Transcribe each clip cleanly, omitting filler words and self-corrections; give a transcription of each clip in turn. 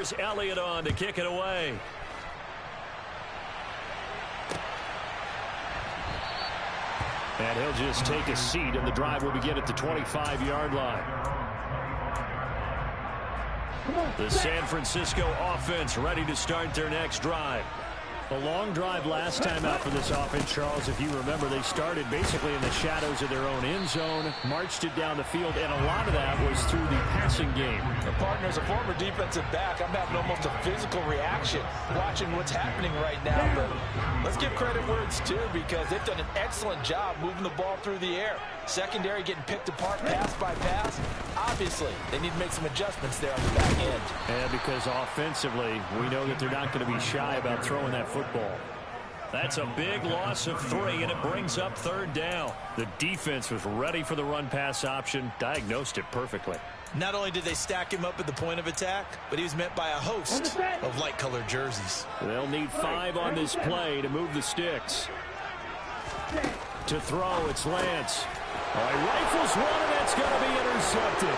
Here's Elliott on to kick it away. And he'll just take a seat, and the drive will begin at the 25-yard line. The San Francisco offense ready to start their next drive. A long drive last time out for this offense, Charles. If you remember, they started basically in the shadows of their own end zone, marched it down the field, and a lot of that was through the passing game. The partner, as a former defensive back, I'm having almost a physical reaction watching what's happening right now. But let's give credit where it's due, because they've done an excellent job moving the ball through the air. Secondary getting picked apart pass by pass. Obviously, they need to make some adjustments there on the back end. And because offensively, we know that they're not going to be shy about throwing that football. That's a big loss of 3, and it brings up 3rd down. The defense was ready for the run-pass option, diagnosed it perfectly. Not only did they stack him up at the point of attack, but he was met by a host of light-colored jerseys. They'll need 5 on this play to move the sticks. To throw, it's Lance. Oh, he rifles one, and that's going to be intercepted.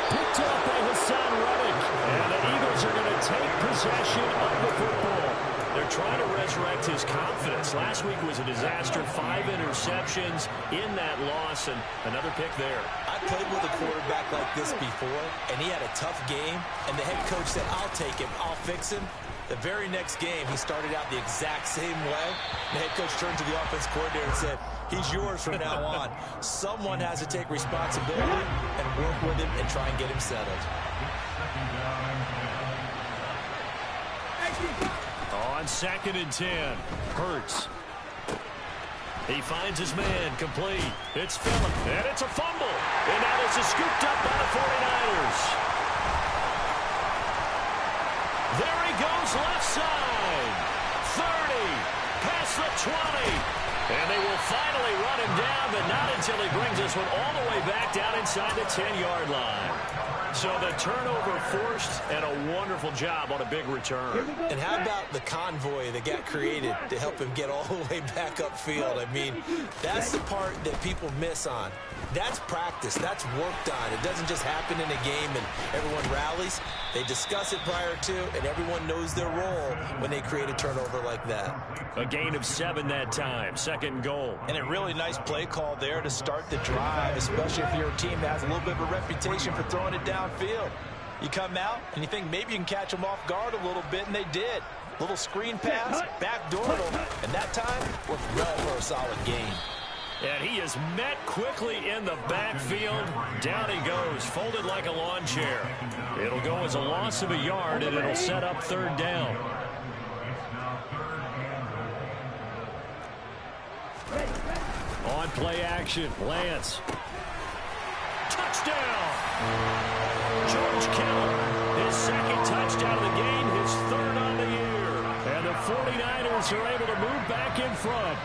Picked up by Hassan Reddick. And the Eagles are going to take possession of the football. They're trying to resurrect his confidence. Last week was a disaster. 5 interceptions in that loss, and another pick there. I played with a quarterback like this before, and he had a tough game, and the head coach said, I'll take him, I'll fix him. The very next game, he started out the exact same way. The head coach turned to the offense coordinator and said, he's yours from now on. Someone has to take responsibility and work with him and try and get him settled. On 2nd and 10, Hurts. He finds his man, complete. It's Phillip, and it's a fumble. And now this is scooped up by the 49ers. There he goes, left side. 30, past the 20. And they will finally run him down, but not until he brings this one all the way back down inside the 10-yard line. So the turnover forced, and a wonderful job on a big return. And how about the convoy that got created to help him get all the way back upfield? I mean, that's the part that people miss on. That's practice. That's worked on. It doesn't just happen in a game and everyone rallies. They discuss it prior to, and everyone knows their role when they create a turnover like that. A gain of 7 that time, 2nd and goal. And a really nice play call there to start the drive, especially if you're a team that has a little bit of a reputation for throwing it downfield. You come out, and you think maybe you can catch them off guard a little bit, and they did. Little screen pass, backdoor them, and that time worked well for a solid gain. And he is met quickly in the backfield. Down he goes, folded like a lawn chair. It'll go as a loss of a yard, and it'll set up 3rd down. On play action, Lance. Touchdown! George Kittle, his 2nd touchdown of the game, his 3rd on the year. And the 49ers are able to move back in front.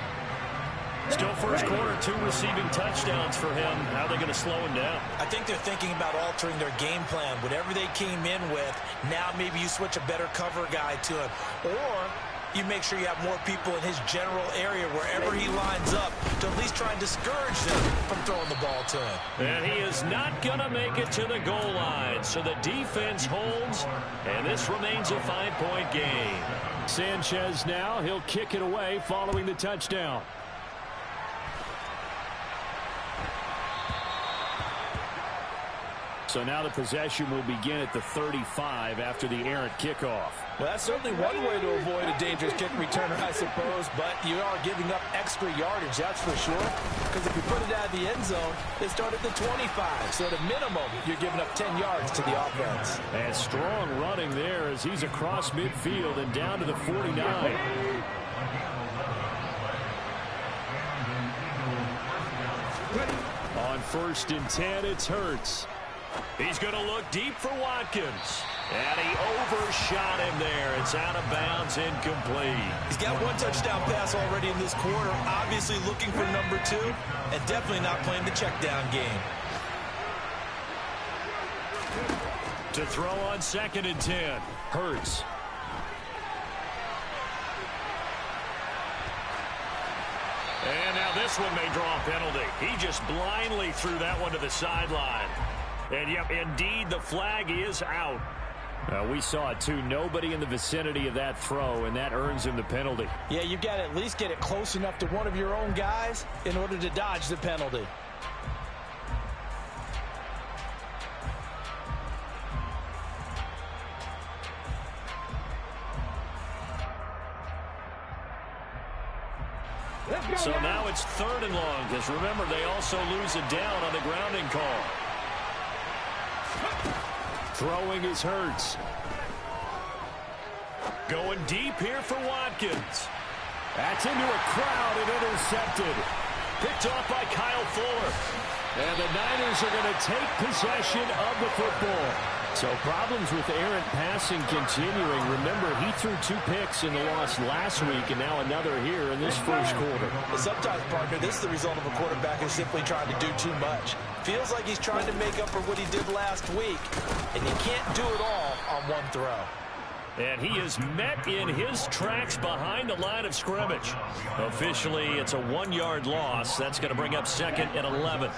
Still first quarter, 2 receiving touchdowns for him. How are they going to slow him down? I think they're thinking about altering their game plan. Whatever they came in with, now maybe you switch a better cover guy to him. Or you make sure you have more people in his general area wherever he lines up to at least try and discourage them from throwing the ball to him. And he is not going to make it to the goal line. So the defense holds, and this remains a 5-point game. Sanchez now, he'll kick it away following the touchdown. So now the possession will begin at the 35 after the errant kickoff. Well, that's certainly one way to avoid a dangerous kick returner, I suppose, but you are giving up extra yardage, that's for sure. Because if you put it out of the end zone, they start at the 25. So at a minimum, you're giving up 10 yards to the offense. And strong running there as he's across midfield and down to the 49. On 1st and 10, it's Hurts. He's going to look deep for Watkins. And he overshot him there. It's out of bounds, incomplete. He's got 1 touchdown pass already in this quarter. Obviously looking for number 2. And definitely not playing the check down game. To throw on 2nd and 10. Hurts. And now this one may draw a penalty. He just blindly threw that one to the sideline. And, yep, indeed, the flag is out. We saw it too. Nobody in the vicinity of that throw, and that earns him the penalty. Yeah, you've got to at least get it close enough to one of your own guys in order to dodge the penalty. So now it's 3rd and long, because remember, they also lose a down on the grounding call. Throwing is Hurts. Going deep here for Watkins. That's into a crowd and intercepted. Picked off by Kyle Fuller. And the Niners are going to take possession of the football. So problems with errant passing continuing. Remember, he threw 2 picks in the loss last week, and now another here in this first quarter. Sometimes, partner, this is the result of a quarterback who's simply trying to do too much. Feels like he's trying to make up for what he did last week, and you can't do it all on one throw. And he is met in his tracks behind the line of scrimmage. Officially, it's a 1-yard loss. That's going to bring up 2nd and 11.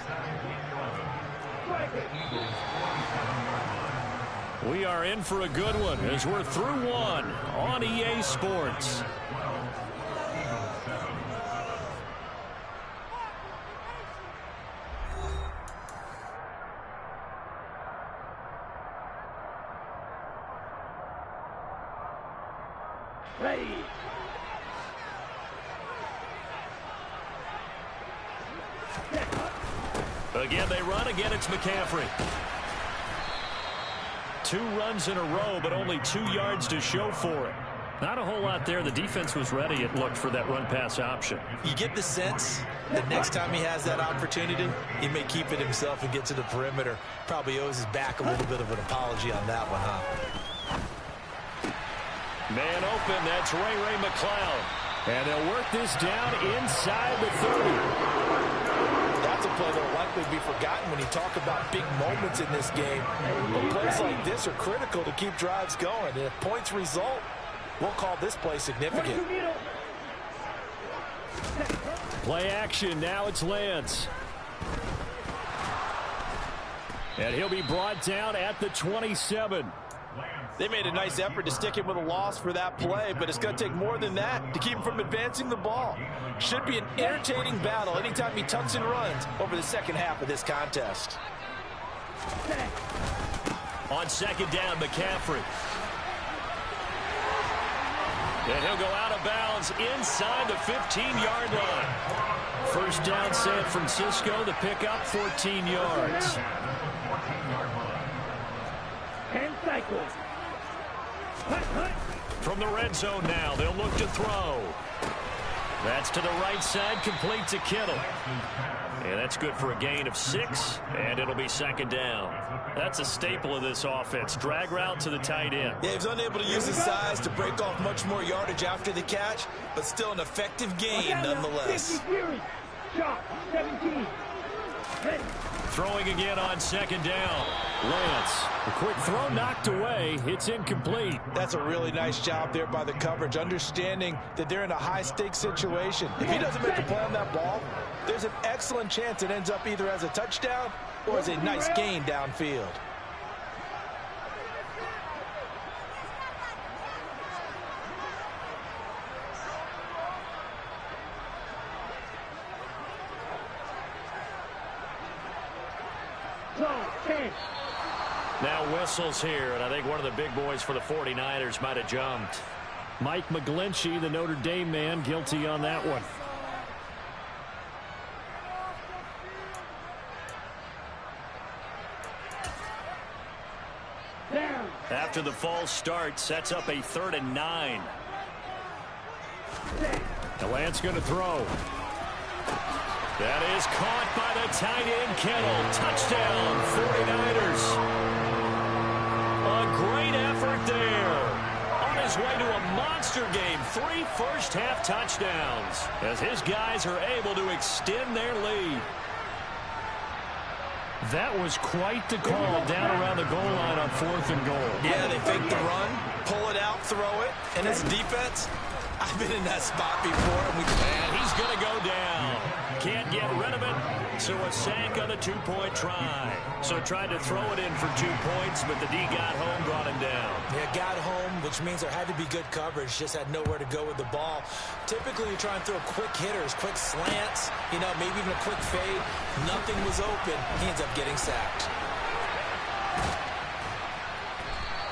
We are in for a good one as we're through 1 on EA Sports. Ready. Again, they run. Again, it's McCaffrey. 2 runs in a row, but only 2 yards to show for it. Not a whole lot there. The defense was ready, it looked, for that run-pass option. You get the sense that next time he has that opportunity, he may keep it himself and get to the perimeter. Probably owes his back a little bit of an apology on that one, huh? Man open, that's Ray McCloud. And they'll work this down inside the 30. That's a play that will likely be forgotten when you talk about big moments in this game. But plays like this are critical to keep drives going. And if points result, we'll call this play significant. Play action, now it's Lance. And he'll be brought down at the 27. They made a nice effort to stick him with a loss for that play, but it's going to take more than that to keep him from advancing the ball. Should be an entertaining battle anytime he tucks and runs over the second half of this contest. On 2nd down, McCaffrey. And he'll go out of bounds inside the 15-yard line. First down, San Francisco, the pickup, 14 yards. 10 cycles. From the red zone now, they'll look to throw. That's to the right side, complete to Kittle. And that's good for a gain of 6, and it'll be 2nd down. That's a staple of this offense. Drag route to the tight end. Yeah, he was unable to use his size to break off much more yardage after the catch, but still an effective gain nonetheless. Shot, 17. Ready. Throwing again on 2nd down. Lance, a quick throw knocked away. It's incomplete. That's a really nice job there by the coverage, understanding that they're in a high-stakes situation. If he doesn't make a play on that ball, there's an excellent chance it ends up either as a touchdown or as a nice gain downfield. Now whistles here, and I think one of the big boys for the 49ers might have jumped. Mike McGlinchey, the Notre Dame man, guilty on that one. After the false start, sets up a 3rd and 9. Lance going to throw. That is caught by the tight end, Kittle. Touchdown, 49ers. A great effort there. On his way to a monster game. 3 first-half touchdowns as his guys are able to extend their lead. That was quite the call down around the goal line on 4th and goal. Yeah, they fake the run, pull it out, throw it, and as a defense, I've been in that spot before. And he's going to go down. can't get rid of it, so a sack on the two-point try. So tried to throw it in for 2 points, but the D got home, brought him down. Yeah, got home, which means there had to be good coverage. Just had nowhere to go with the ball. Typically, you try and throw quick hitters, quick slants, maybe even a quick fade. Nothing was open. He ends up getting sacked.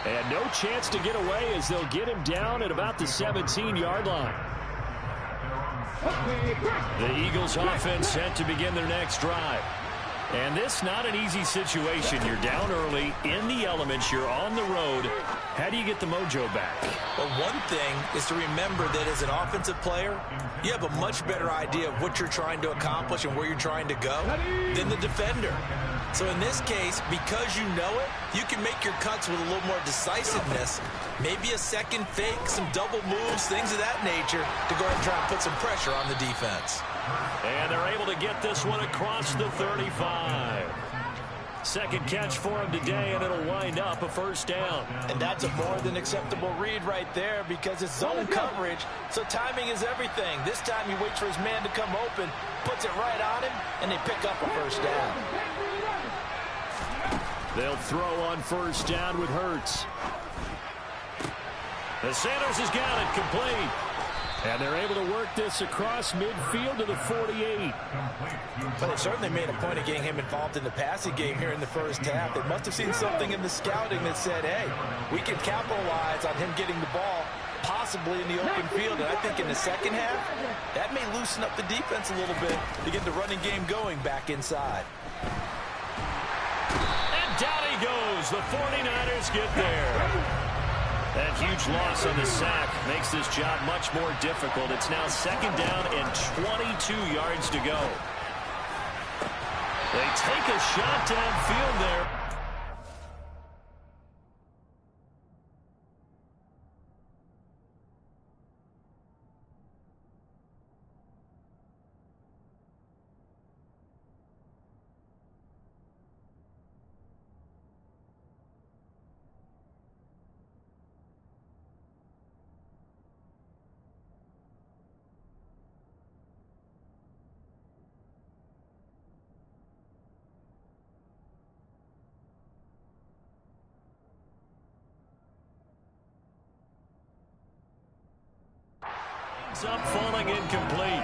And no chance to get away as they'll get him down at about the 17-yard line. The Eagles offense set to begin their next drive. And this not an easy situation. You're down early, in the elements, you're on the road. How do you get the mojo back? Well, one thing is to remember that as an offensive player, you have a much better idea of what you're trying to accomplish and where you're trying to go than the defender. So in this case, because you know it, you can make your cuts with a little more decisiveness, maybe a second fake, some double moves, things of that nature, to go ahead and try and put some pressure on the defense. And they're able to get this one across the 35. Second catch for him today, and it'll wind up a first down. And that's a more than acceptable read right there because it's zone coverage, so timing is everything. This time he waits for his man to come open, puts it right on him, and they pick up a first down. They'll throw on first down with Hurts. The Sanders has got it complete. And they're able to work this across midfield to the 48. But they certainly made a point of getting him involved in the passing game here in the first half. They must have seen something in the scouting that said, hey, we can capitalize on him getting the ball, possibly in the open field. And I think in the second half, that may loosen up the defense a little bit to get the running game going back inside. And down he goes. The 49ers get there. That huge loss on the sack makes this job much more difficult. It's now second down and 22 yards to go. They take a shot downfield there. Up, falling incomplete.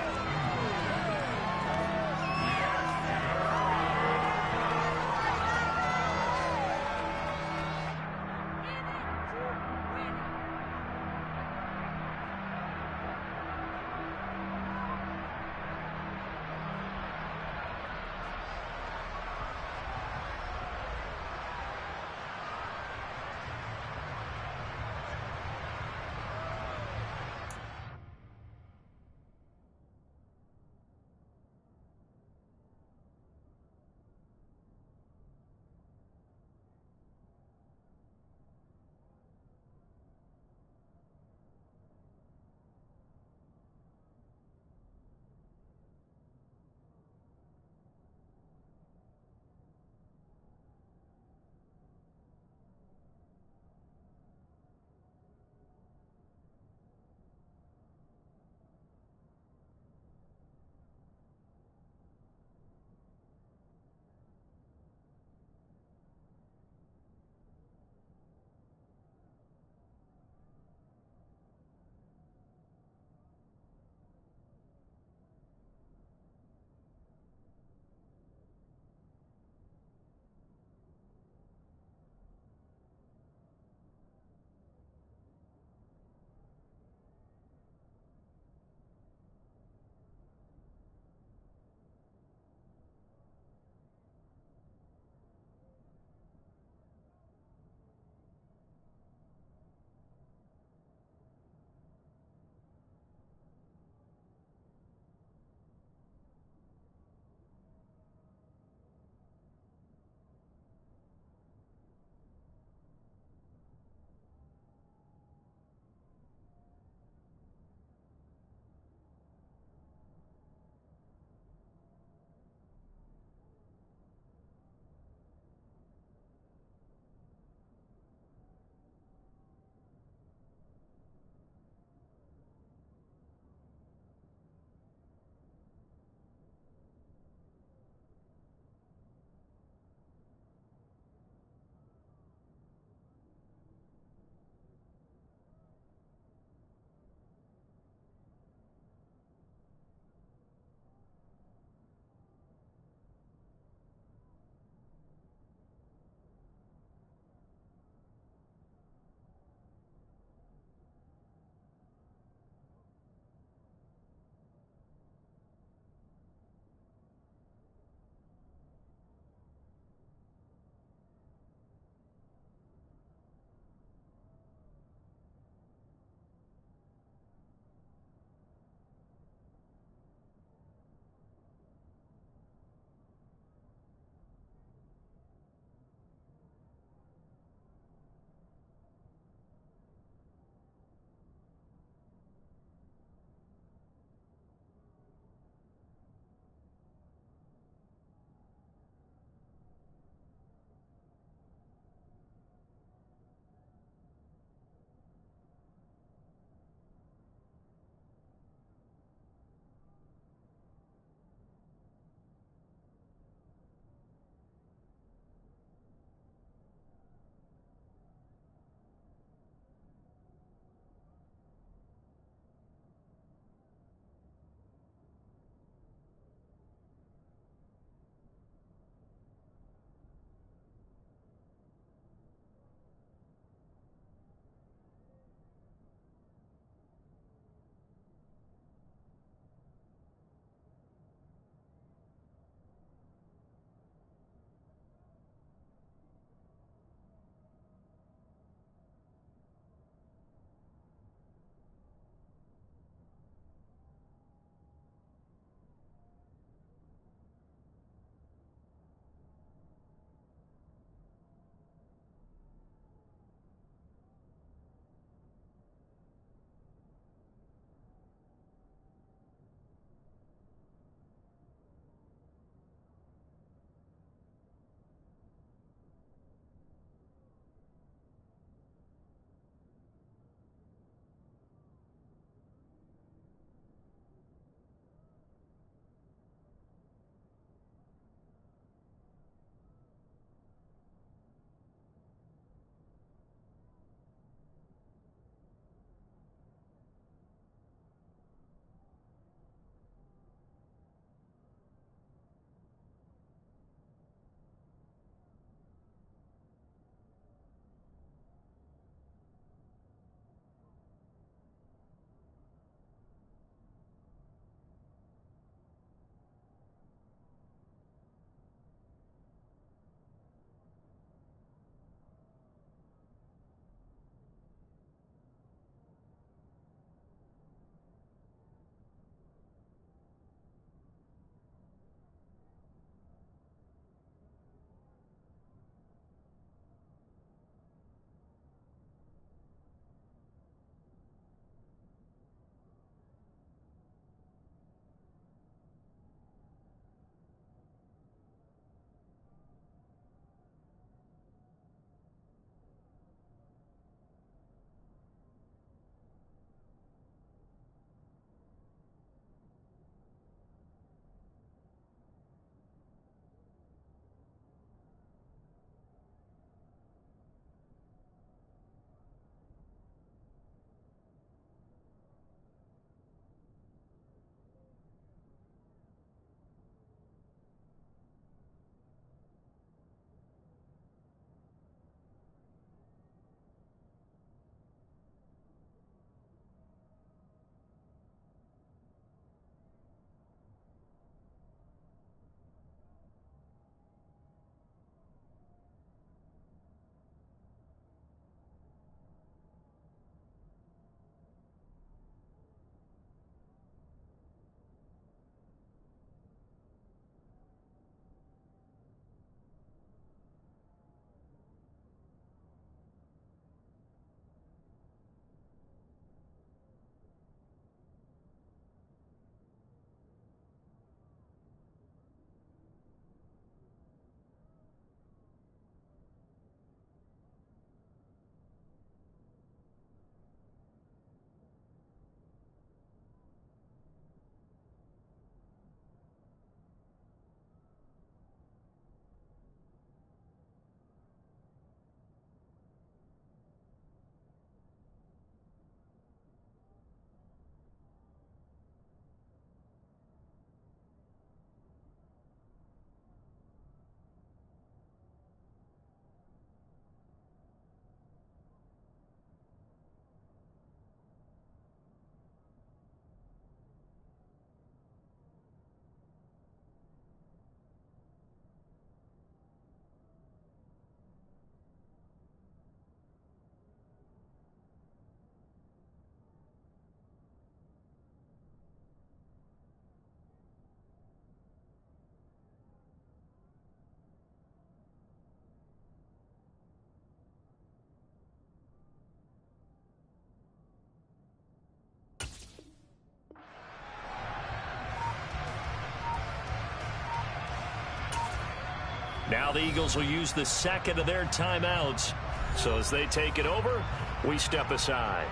Now the Eagles will use the second of their timeouts. So as they take it over, we step aside.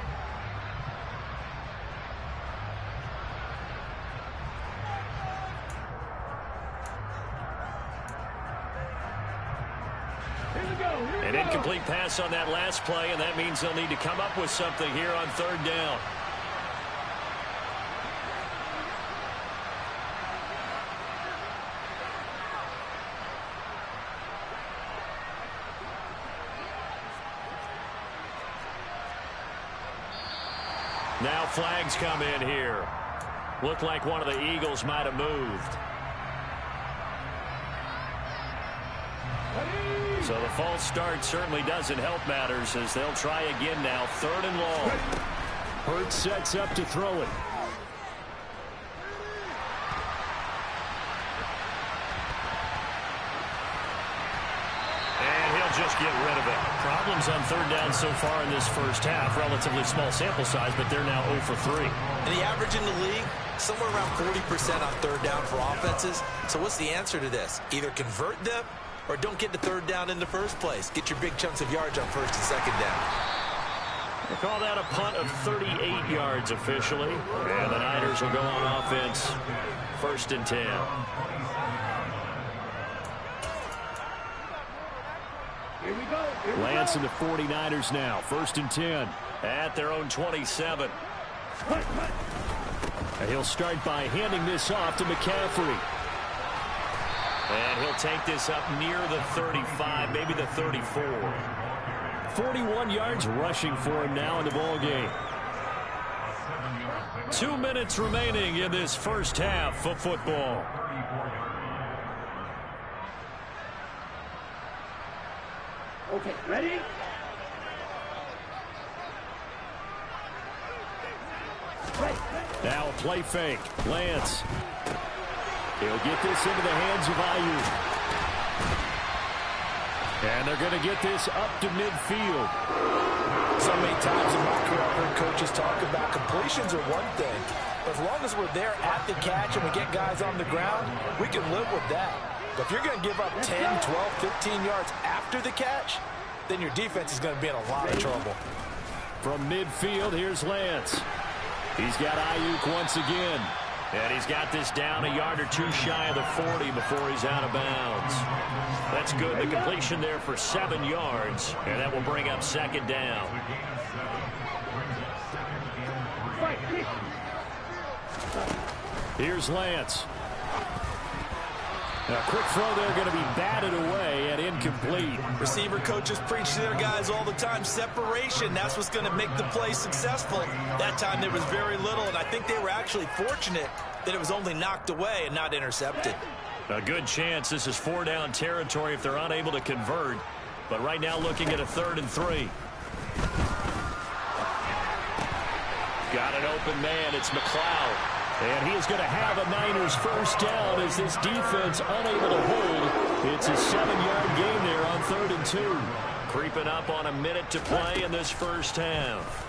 An incomplete pass on that last play, and that means they'll need to come up with something here on third down. Now flags come in here. Looked like one of the Eagles might have moved. So the false start certainly doesn't help matters as they'll try again now. Third and long. Hurts sets up to throw it. And he'll just get rid of it. Problems on third down so far in this first half. Relatively small sample size, but they're now 0 for 3. And the average in the league, somewhere around 40% on third down for offenses. So what's the answer to this? Either convert them or don't get the third down in the first place. Get your big chunks of yards on first and second down. They call that a punt of 38 yards officially. And the Niners will go on offense. 1st and 10. Here we go. Lance and the 49ers now. 1st and 10 at their own 27. And he'll start by handing this off to McCaffrey. And he'll take this up near the 35, maybe the 34. 41 yards rushing for him now in the ball game. 2 minutes remaining in this first half of football. Okay, ready? Now a play fake. Lance. He'll get this into the hands of Ayuk. And they're going to get this up to midfield. So many times in my career I've heard coaches talk about completions are one thing. But as long as we're there at the catch and we get guys on the ground, we can live with that. But if you're going to give up 10, 12, 15 yards after the catch, then your defense is going to be in a lot of trouble. From midfield, here's Lance. He's got Ayuk once again. And he's got this down a yard or two shy of the 40 before he's out of bounds. That's good. The completion there for 7 yards. And that will bring up second down. Here's Lance. A quick throw there going to be batted away and incomplete. Receiver coaches preach to their guys all the time. Separation, that's what's going to make the play successful. That time there was very little, and I think they were actually fortunate that it was only knocked away and not intercepted. A good chance this is 4-down territory if they're unable to convert. But right now looking at a 3rd and 3. Got an open man. It's McLeod. And he is going to have a Niners first down as this defense unable to hold. It's a 7-yard gain there on 3rd and 2. Creeping up on a minute to play in this first half.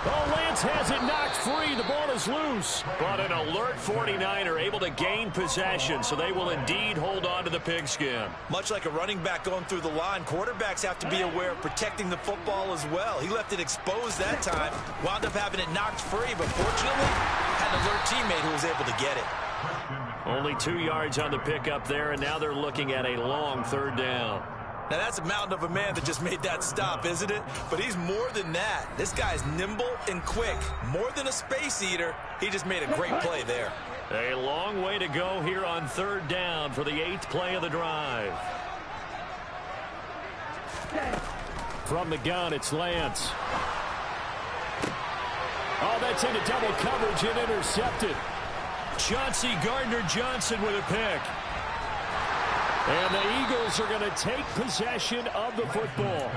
Oh, Lance has it knocked free. The ball is loose. But an alert 49er able to gain possession, so they will indeed hold on to the pigskin. Much like a running back going through the line, quarterbacks have to be aware of protecting the football as well. He left it exposed that time, wound up having it knocked free, but fortunately had an alert teammate who was able to get it. Only 2 yards on the pickup there, and now they're looking at a long 3rd down. Now, that's a mountain of a man that just made that stop, isn't it? But he's more than that. This guy's nimble and quick. More than a space eater, he just made a great play there. A long way to go here on 3rd down for the 8th play of the drive. From the gun, it's Lance. Oh, that's into double coverage and intercepted. Chauncey Gardner-Johnson with a pick. And the Eagles are going to take possession of the football.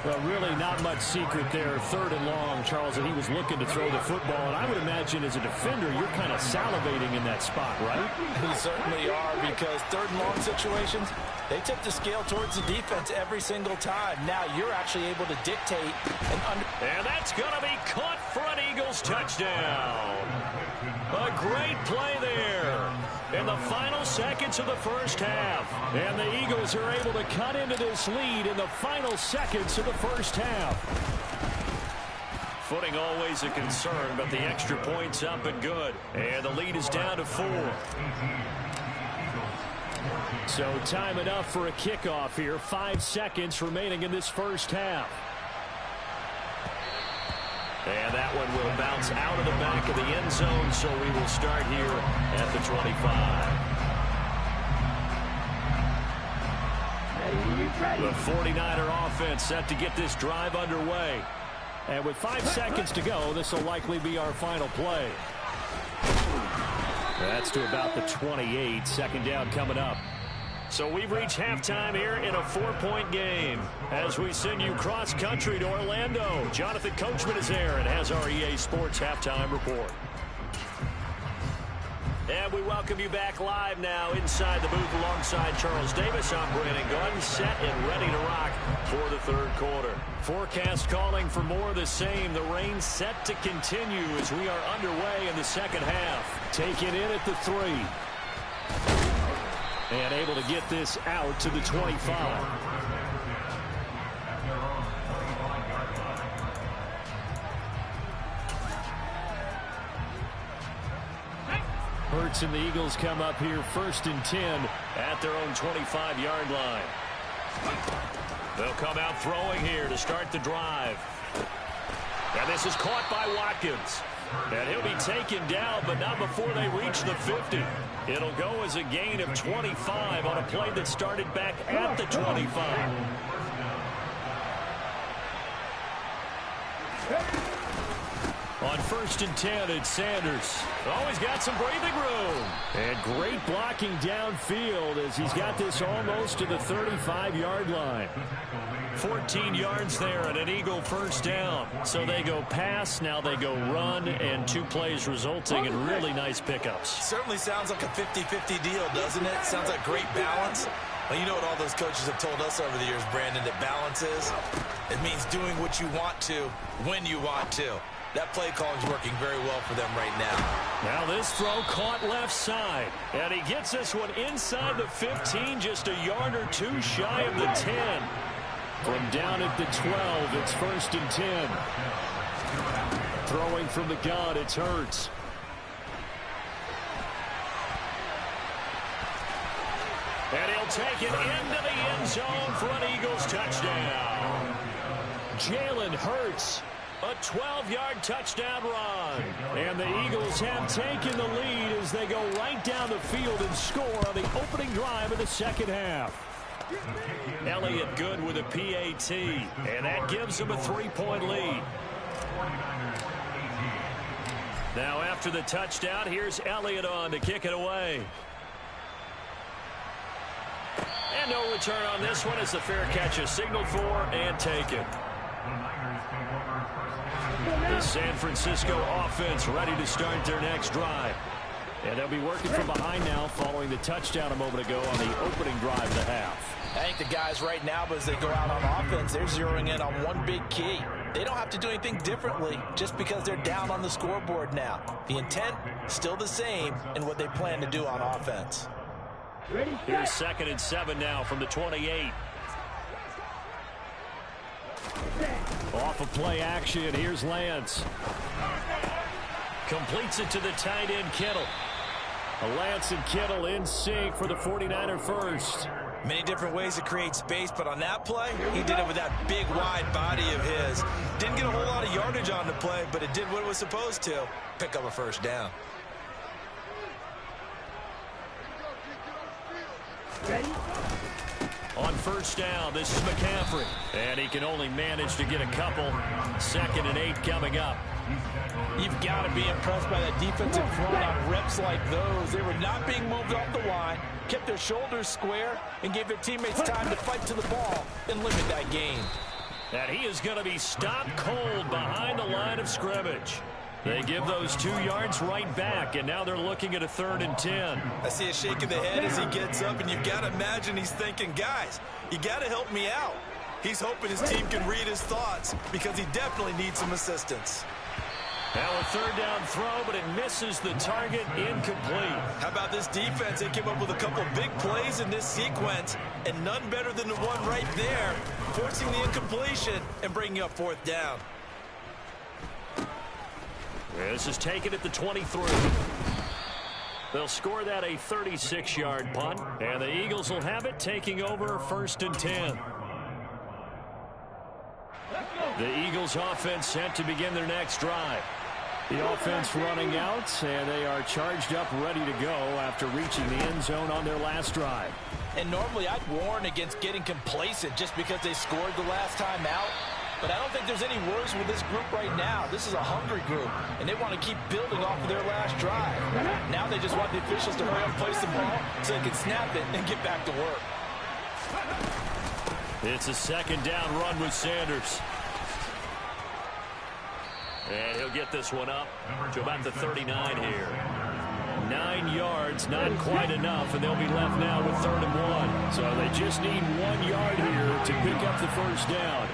Well, really not much secret there. 3rd and long, Charles, and he was looking to throw the football. And I would imagine as a defender, you're kind of salivating in that spot, right? You certainly are, because 3rd and long situations, they tip the scale towards the defense every single time. Now you're actually able to dictate and that's going to be caught for an Eagles touchdown. A great play there. in the final seconds of the first half. And the Eagles are able to cut into this lead in the final seconds of the first half. Footing always a concern, but the extra point's up and good. And the lead is down to 4. So time enough for a kickoff here. 5 seconds remaining in this first half. And that one will bounce out of the back of the end zone, so we will start here at the 25. The 49er offense set to get this drive underway. And with 5 seconds to go, this will likely be our final play. That's to about the 28. Second down coming up. So we've reached halftime here in a 4-point game. As we send you cross-country to Orlando, Jonathan Coachman is there and has our EA Sports halftime report. And we welcome you back live now inside the booth alongside Charles Davis. I'm Brandon Gunn, set and ready to rock for the third quarter. Forecast calling for more of the same. The rain set to continue as we are underway in the second half. Taken in at the 3. And able to get this out to the 25. Hurts and the Eagles come up here 1st and 10 at their own 25-yard line. They'll come out throwing here to start the drive. And this is caught by Watkins. And he'll be taken down, but not before they reach the 50. It'll go as a gain of 25 on a play that started back at the 25. On 1st and 10, it's Sanders. Always got some breathing room. And great blocking downfield as he's got this almost to the 35-yard line. 14 yards there and an Eagle first down. So they go pass, now they go run, and 2 plays resulting in really nice pickups. Certainly sounds like a 50-50 deal, doesn't it? Sounds like great balance. Well, you know what all those coaches have told us over the years, Brandon, that balance is? It means doing what you want to when you want to. That play calling is working very well for them right now. Now this throw caught left side. And he gets this one inside the 15, just a yard or 2 shy of the 10. From down at the 12, it's 1st and 10. Throwing from the gun, it's Hurts. And he'll take it into the end zone for an Eagles touchdown. Jalen Hurts. A 12-yard touchdown run. And the Eagles have taken the lead as they go right down the field and score on the opening drive of the second half. Elliott good with a PAT, and that gives them a 3-point lead. Now after the touchdown, here's Elliott on to kick it away. And no return on this one as the fair catch is signaled for and taken. The San Francisco offense ready to start their next drive. And they'll be working from behind now following the touchdown a moment ago on the opening drive of the half. I think the guys right now, as they go out on offense, they're zeroing in on one big key. They don't have to do anything differently just because they're down on the scoreboard now. The intent still the same in what they plan to do on offense. Here's 2nd and 7 now from the 28. Off of play action, here's Lance. Completes it to the tight end, Kittle. Lance and Kittle in sync for the 49er first. Many different ways to create space, but on that play, he did it with that big, wide body of his. Didn't get a whole lot of yardage on the play, but it did what it was supposed to. Pick up a first down. Ready? On 1st down, this is McCaffrey. And he can only manage to get a couple. 2nd and 8 coming up. You've got to be impressed by that defensive front on reps like those. They were not being moved off the line, kept their shoulders square, and gave their teammates time to fight to the ball and limit that gain. And he is going to be stopped cold behind the line of scrimmage. They give those 2 yards right back, and now they're looking at a 3rd and 10. I see a shake of the head as he gets up, and you've got to imagine he's thinking, guys, you got to help me out. He's hoping his team can read his thoughts because he definitely needs some assistance. Now a third down throw, but it misses the target, incomplete. How about this defense? They came up with a couple big plays in this sequence, and none better than the one right there, forcing the incompletion and bringing up fourth down. This is taken at the 23. They'll score that a 36-yard punt, and the Eagles will have it, taking over 1st and 10. The Eagles offense set to begin their next drive. The offense running out, and they are charged up, ready to go after reaching the end zone on their last drive. And normally I'd warn against getting complacent just because they scored the last time out. But I don't think there's any worries with this group right now. This is a hungry group, and they want to keep building off of their last drive. Now they just want the officials to hurry up and place the ball so they can snap it and get back to work. It's a 2nd down run with Sanders. And he'll get this one up to about the 39 here. 9 yards, not quite enough, and they'll be left now with 3rd and 1. So they just need 1 yard here to pick up the 1st down.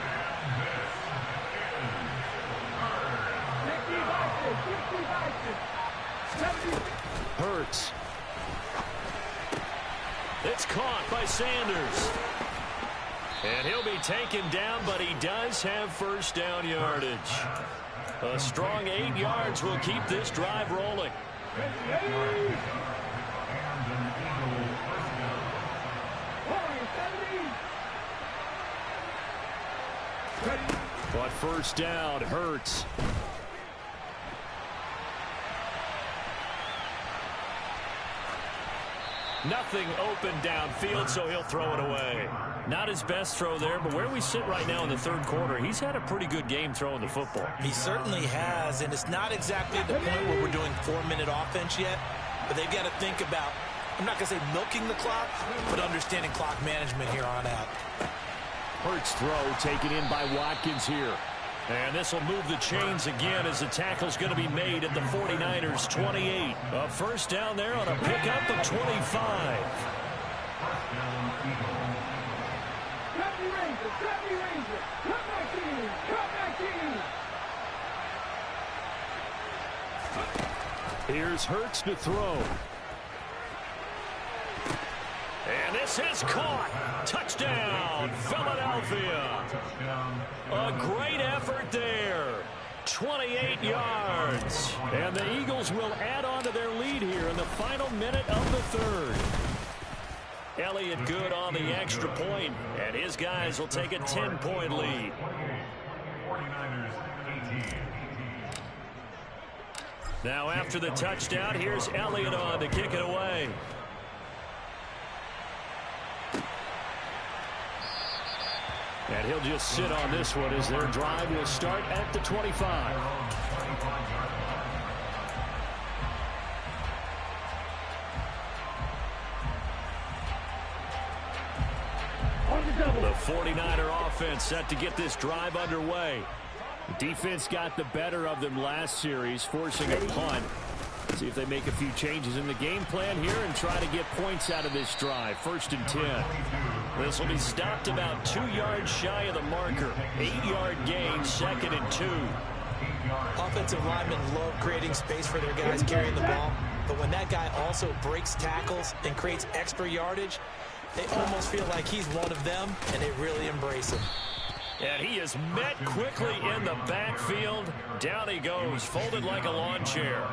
Hurts. It's caught by Sanders. And he'll be taken down, but he does have 1st down yardage. A strong 8 yards will keep this drive rolling. But 1st down, Hurts. Nothing open downfield, so he'll throw it away. Not his best throw there, but where we sit right now in the 3rd quarter, he's had a pretty good game throwing the football. He certainly has, and it's not exactly the point where we're doing 4-minute offense yet, but they've got to think about, I'm not going to say milking the clock, but understanding clock management here on out. Hurts throw taken in by Watkins here. And this will move the chains again as the tackle's going to be made at the 49ers 28. A 1st down there on a pickup of 25. Here's Hurts to throw. And this is caught. Touchdown, Philadelphia. A great effort there. 28 yards. And the Eagles will add on to their lead here in the final minute of the 3rd. Elliott good on the extra point, and his guys will take a 10-point lead. Now after the touchdown, here's Elliott on to kick it away. And he'll just sit on this one as their drive will start at the 25. The 49er offense set to get this drive underway. The defense got the better of them last series, forcing a punt. See if they make a few changes in the game plan here and try to get points out of this drive. 1st and 10. This will be stopped about 2 yards shy of the marker. 8-yard gain, 2nd and 2. Offensive linemen love creating space for their guys carrying the ball, but when that guy also breaks tackles and creates extra yardage, they almost feel like he's one of them, and they really embrace him. And he is met quickly in the backfield. Down he goes, folded like a lawn chair.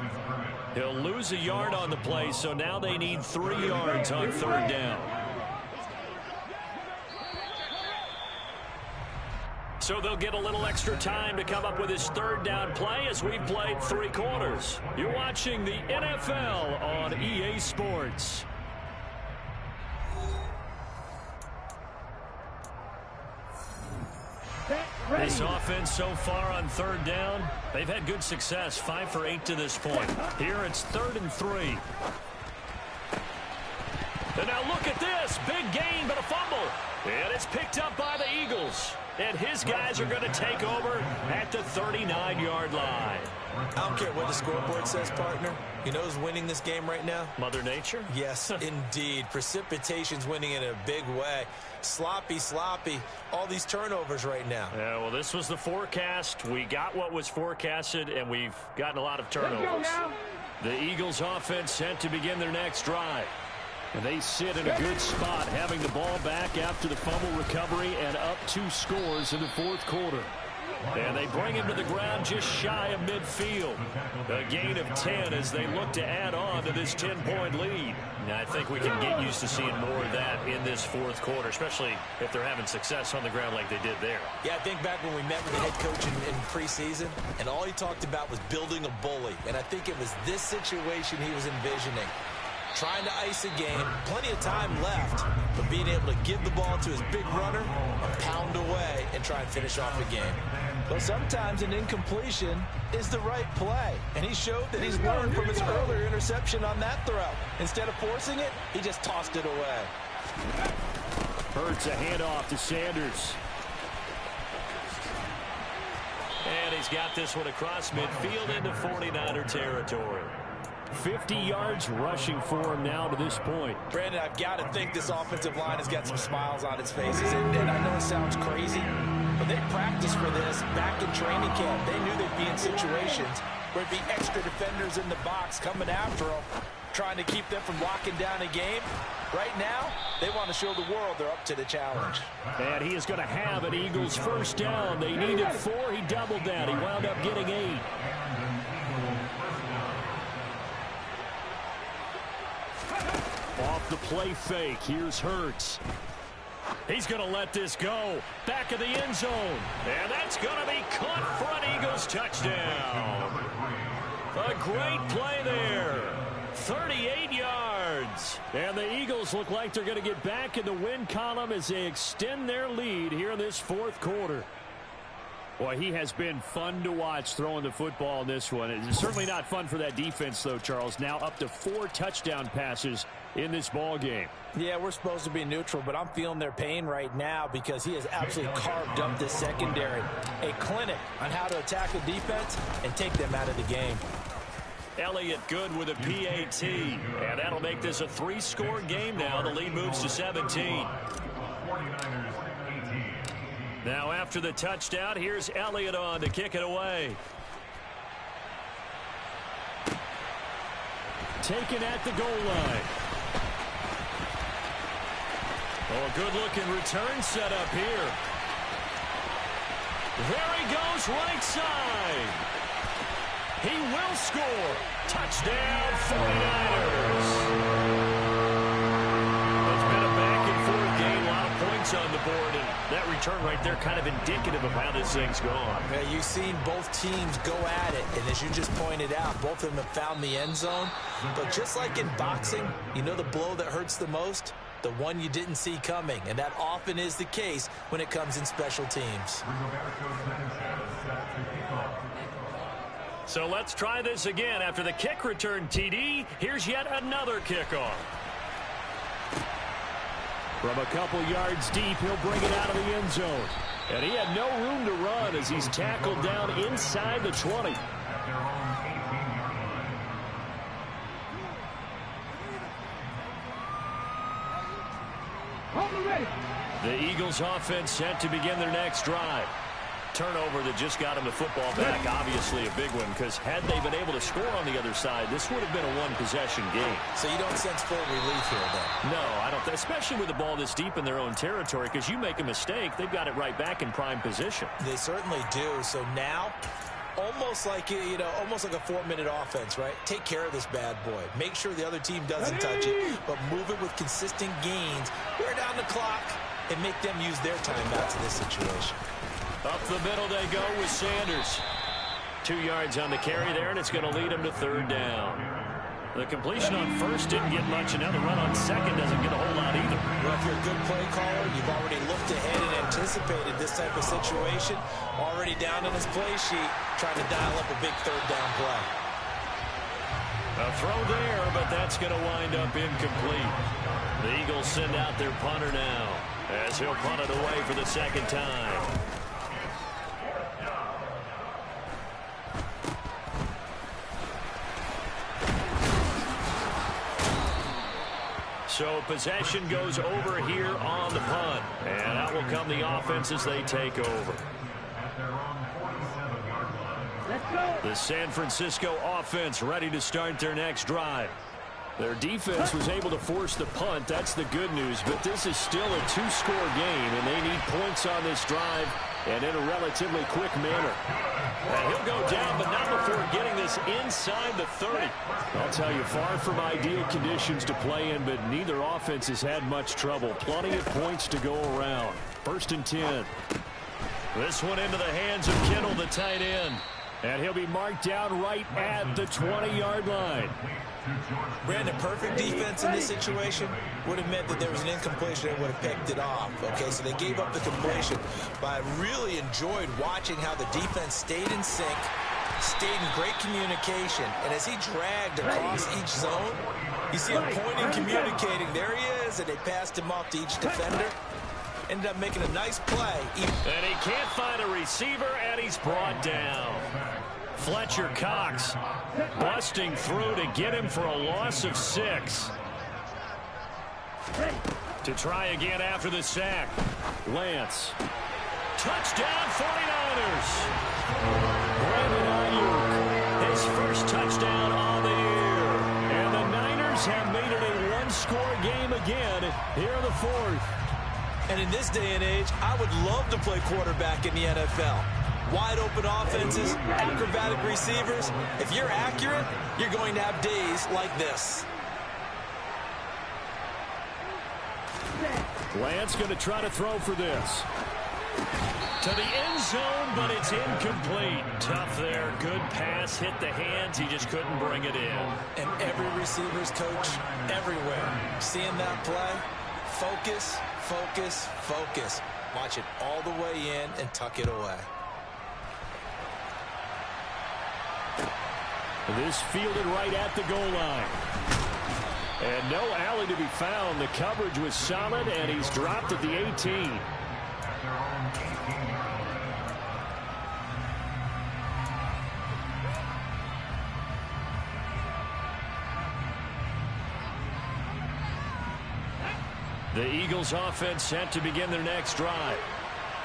He'll lose a yard on the play, so now they need 3 yards on 3rd down. So they'll get a little extra time to come up with his 3rd down play as we've played 3 quarters. You're watching the NFL on EA Sports. This offense so far on 3rd down, they've had good success, 5 for 8 to this point. Here it's 3rd and 3. And now look at this. Big gain, but a fumble. And it's picked up by the Eagles. And his guys are going to take over at the 39-yard line. I don't care what the scoreboard says, partner. You know who's winning this game right now? Mother Nature? Yes, indeed. Precipitation's winning in a big way. Sloppy, all these turnovers right now. Yeah, well, this was the forecast. We got what was forecasted, and we've gotten a lot of turnovers. The Eagles offense set to begin their next drive. And they sit in a good spot, having the ball back after the fumble recovery and up 2 scores in the fourth quarter. And they bring him to the ground just shy of midfield. A gain of 10 as they look to add on to this 10-point lead. And I think we can get used to seeing more of that in this fourth quarter, especially if they're having success on the ground like they did there. Yeah, I think back when we met with the head coach in preseason, and all he talked about was building a bully. And I think it was this situation he was envisioning. Trying to ice a game, plenty of time left, but being able to give the ball to his big runner, a pound away, and try and finish off the game. Well, sometimes an incompletion is the right play, and he showed that he's learned from his earlier interception on that throw. Instead of forcing it, he just tossed it away. Hurts a handoff to Sanders. And he's got this one across midfield into 49er territory. 50 yards rushing for him now to this point. Brandon, I've got to think this offensive line has got some smiles on its faces. And I know it sounds crazy, but they practiced for this back in training camp. They knew they'd be in situations where there'd be extra defenders in the box coming after them, trying to keep them from locking down a game. Right now, they want to show the world they're up to the challenge. And he is going to have an Eagles first down. They needed 4. He doubled that. He wound up getting 8. Off the play fake, here's Hurts. He's going to let this go. Back of the end zone. And that's going to be caught front. Eagles touchdown. A great play there. 38 yards. And the Eagles look like they're going to get back in the win column as they extend their lead here in this fourth quarter. Boy, he has been fun to watch throwing the football in this one. It's certainly not fun for that defense, though, Charles. Now up to 4 touchdown passes in this ball game. Yeah, we're supposed to be neutral, but I'm feeling their pain right now because he has absolutely carved up this secondary. A clinic on how to attack a defense and take them out of the game. Elliott good with a PAT. And that'll make this a 3-score game now. The lead moves to 17. Now after the touchdown, here's Elliott on to kick it away. Taken at the goal line. Oh, a good-looking return set up here. There he goes, right side. He will score. Touchdown, 49ers. It's been a back-and-forth game, a lot of points on the board, and that return right there kind of indicative of how this thing's gone. Yeah, you've seen both teams go at it, and as you just pointed out, both of them have found the end zone. But just like in boxing, you know the blow that hurts the most? The one you didn't see coming, and that often is the case when it comes in special teams. So let's try this again. After the kick return, TD, here's yet another kickoff. From a couple yards deep, he'll bring it out of the end zone. And he had no room to run as he's tackled down inside the 20. The Eagles offense set to begin their next drive. Turnover that just got him the football back, obviously a big one, because had they been able to score on the other side, this would have been a one-possession game. So you don't sense full relief here, then? No, I don't, especially with the ball this deep in their own territory, because you make a mistake, they've got it right back in prime position. They certainly do. So now, almost like, almost like a 4-minute offense, right? Take care of this bad boy. Make sure the other team doesn't touch it, but move it with consistent gains. Wear down the clock and make them use their timeouts in this situation. Up the middle they go with Sanders. 2 yards on the carry there, and it's going to lead him to third down. The completion on first didn't get much, and now the run on second doesn't get a whole lot either. Well, if you're a good play caller, you've already looked ahead and anticipated this type of situation. Already down in his play sheet, trying to dial up a big third down play. A throw there, but that's going to wind up incomplete. The Eagles send out their punter now, as he'll punt it away for the second time. So possession goes over here on the punt. And out will come the offense as they take over. The San Francisco offense ready to start their next drive. Their defense was able to force the punt. That's the good news. But this is still a two-score game, and they need points on this drive and in a relatively quick manner. And he'll go down, but not before getting this inside the 30. I'll tell you, far from ideal conditions to play in, but neither offense has had much trouble. Plenty of points to go around. 1st and 10. This one into the hands of Kittle, the tight end. And he'll be marked down right at the 20-yard line. Brandon, perfect defense in this situation would have meant that there was an incompletion and would have picked it off. Okay, so they gave up the completion. But I really enjoyed watching how the defense stayed in sync, stayed in great communication. And as he dragged across each zone, you see him pointing, communicating. There he is, and they passed him off to each defender. Ended up making a nice play. And he can't find a receiver, and he's brought down. Fletcher Cox busting through to get him for a loss of 6. To try again after the sack. Lance. Touchdown 49ers. Brandon Ayuk, his first touchdown on the year. And the Niners have made it a one-score game again here in the 4th. And in this day and age, I would love to play quarterback in the NFL. Wide open offenses, acrobatic receivers. If you're accurate, you're going to have days like this. Lance going to try to throw for this. To the end zone, but it's incomplete. Tough there. Good pass. Hit the hands. He just couldn't bring it in. And every receiver's coach everywhere. Seeing that play, focus, focus, focus. Watch it all the way in and tuck it away. This fielded right at the goal line. And no alley to be found. The coverage was solid, and he's dropped at the 18. The Eagles offense set to begin their next drive.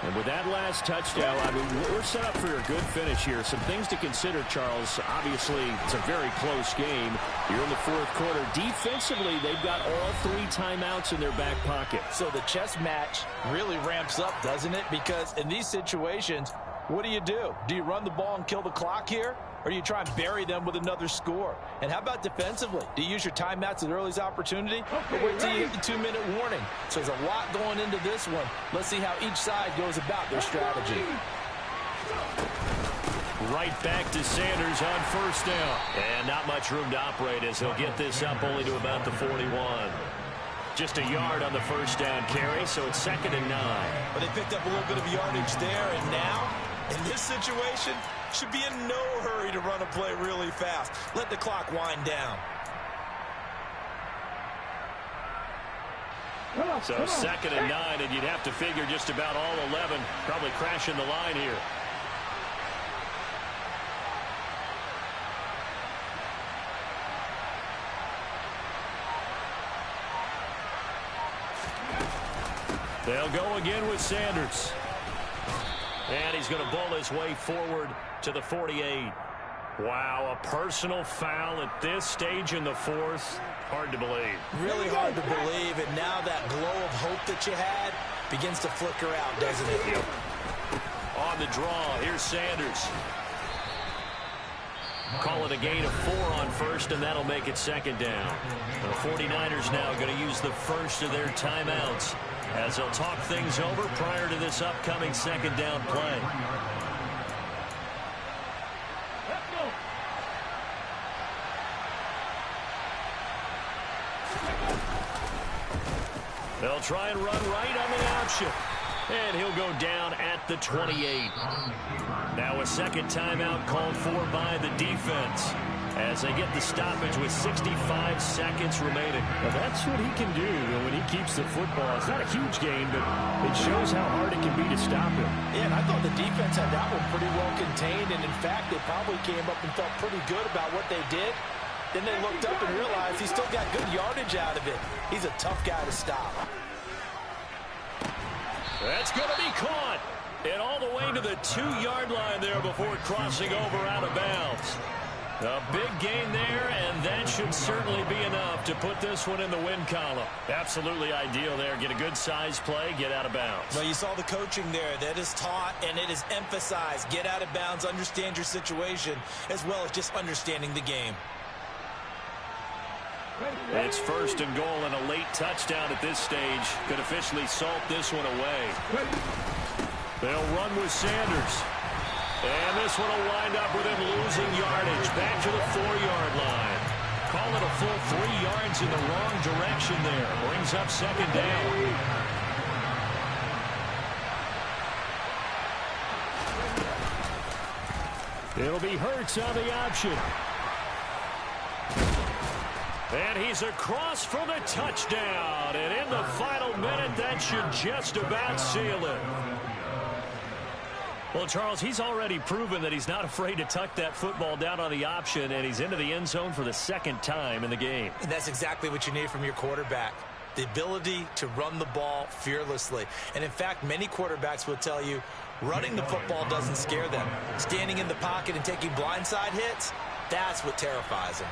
And with that last touchdown, I mean, we're set up for a good finish here. Some things to consider, Charles. Obviously, it's a very close game. You're in the 4th quarter. Defensively, they've got all 3 timeouts in their back pocket. So the chess match really ramps up, doesn't it? Because in these situations, what do? Do you run the ball and kill the clock here? Or do you try and bury them with another score? And how about defensively? Do you use your timeouts at the earliest opportunity? Or wait till you get the 2-minute warning? So there's a lot going into this one. Let's see how each side goes about their strategy. Right back to Sanders on 1st down. And not much room to operate as he'll get this up only to about the 41. Just a yard on the 1st down carry, so it's 2nd and 9. But they picked up a little bit of yardage there, and now, in this situation, should be in no hurry to run a play really fast. Let the clock wind down. So 2nd and 9, and you'd have to figure just about all 11 probably crashing the line here. They'll go again with Sanders. And he's going to bowl his way forward to the 48. Wow, a personal foul at this stage in the 4th. Hard to believe. Really hard to believe, and now that glow of hope that you had begins to flicker out, doesn't it? Yep. On the draw, here's Sanders. Call it a gain of 4 on 1st, and that'll make it 2nd down. The 49ers now going to use the first of their timeouts as they'll talk things over prior to this upcoming 2nd down play. They'll try and run right on the option. And he'll go down at the 28. Now a 2nd timeout called for by the defense as they get the stoppage with 65 seconds remaining. Well, that's what he can do when he keeps the football. It's not a huge gain, but it shows how hard it can be to stop him. Yeah, and I thought the defense had that one pretty well contained, and in fact, they probably came up and felt pretty good about what they did. Then they looked up and realized he still got good yardage out of it. He's a tough guy to stop. That's going to be caught. And all the way to the 2-yard line there before crossing over out of bounds. A big gain there, and that should certainly be enough to put this one in the win column. Absolutely ideal there. Get a good size play, get out of bounds. Well, you saw the coaching there. That is taught and it is emphasized. Get out of bounds, understand your situation, as well as just understanding the game. It's 1st and goal, and a late touchdown at this stage could officially salt this one away. They'll run with Sanders. And this one will wind up with him losing yardage back to the 4-yard line. Call it a full 3 yards in the wrong direction there. Brings up 2nd down. It'll be Hurts on the option. And he's across for the touchdown. And in the final minute, that should just about seal it. Well, Charles, he's already proven that he's not afraid to tuck that football down on the option, and he's into the end zone for the 2nd time in the game. And that's exactly what you need from your quarterback. The ability to run the ball fearlessly. And in fact, many quarterbacks will tell you running the football doesn't scare them. Standing in the pocket and taking blindside hits, that's what terrifies them.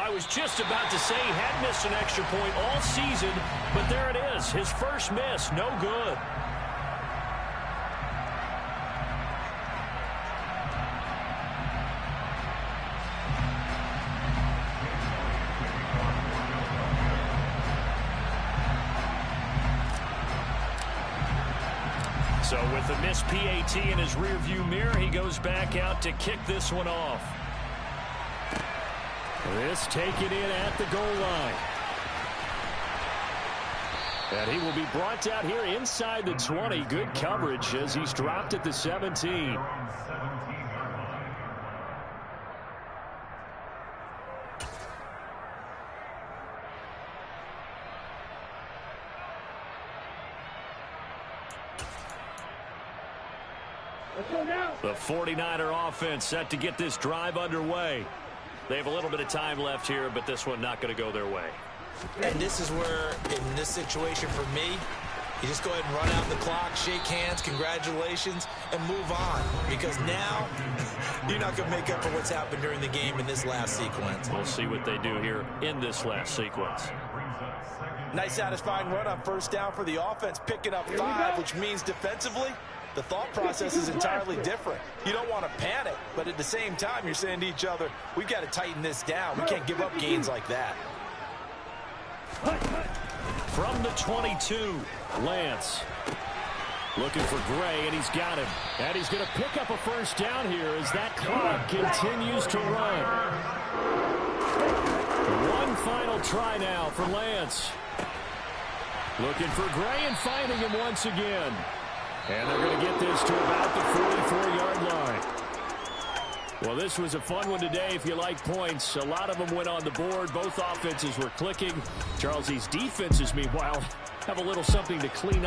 I was just about to say he had missed an extra point all season, but there it is. His first miss, no good. So with a missed PAT in his rearview mirror, he goes back out to kick this one off. This taken in at the goal line. And he will be brought out here inside the 20. Good coverage as he's dropped at the 17. The 49er offense set to get this drive underway. They have a little bit of time left here, but this one not going to go their way. And this is where, in this situation for me, you just go ahead and run out the clock, shake hands, congratulations, and move on. Because now, you're not going to make up for what's happened during the game in this last sequence. We'll see what they do here in this last sequence. Nice satisfying run on 1st down for the offense, picking up 5, which means defensively, the thought process is entirely different. You don't want to panic, but at the same time, you're saying to each other, we've got to tighten this down. We can't give up gains like that. From the 22, Lance. Looking for Gray, and he's got him. And he's going to pick up a 1st down here as that clock continues to run. One final try now for Lance. Looking for Gray and finding him once again. And they're going to get this to about the 44-yard line. Well, this was a fun one today if you like points. A lot of them went on the board. Both offenses were clicking. Charles, these defenses, meanwhile, have a little something to clean up.